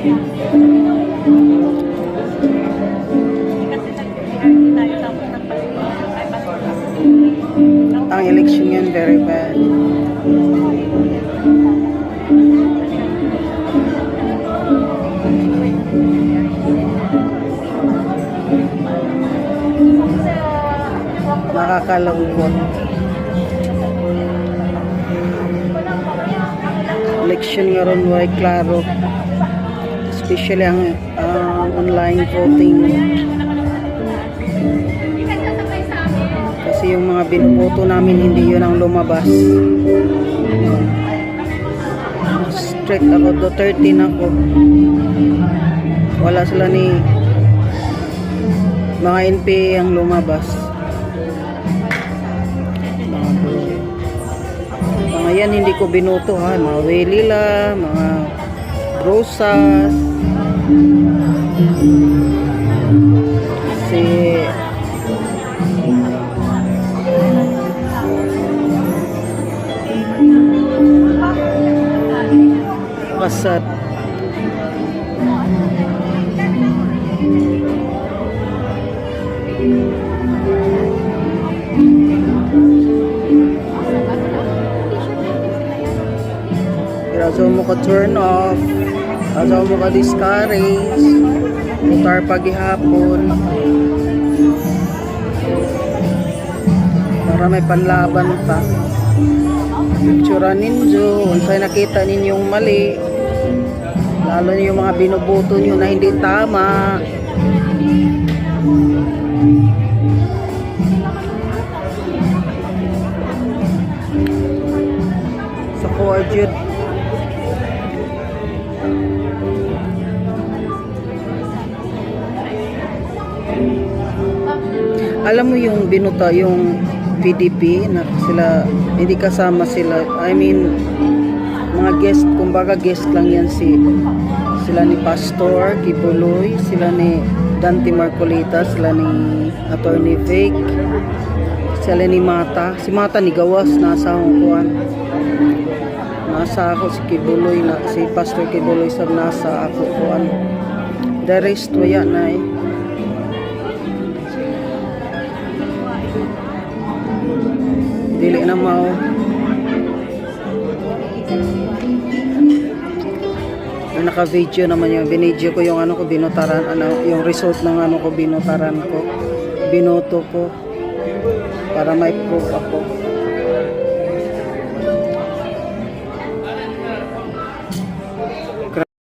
Ang election yan, very bad. Nakakalungkot. Election nga ron way klaro, especially ang online voting, kasi yung mga binoboto namin hindi yun ang lumabas. Straight ako, Duterte na ako. Wala sila ni mga NPA ang lumabas. Mga yan hindi ko binoto ha, mga Welila, mga Rosas, si Kasat. Asaw mo ka turn off, asaw mo ka discourage, mutar paghihapon para may panlaban pa. Picturean ninyo unsay nakita ninyong mali, lalo na yung mga binoboto nyo na hindi tama. Sa Coadjut, alam mo yung binuta yung PDP na sila, hindi kasama sila, I mean mga guest, kumbaga guest lang yan, sila ni Pastor Kibuloy, sila ni Dante Marcolita, sila ni Attorney Vic, sila ni Mata, si Mata ni Gawas nasa Hong Kong, nasa ako si Kibuloy na, si Pastor Kibuloy sab nasa ako kuan, the rest waya na eh. Dili na mao. Naka-video naman yung binidyo ko yung ano ko binotaran, yung result ng ano ko binotaran ko, binoto ko para may proof ako.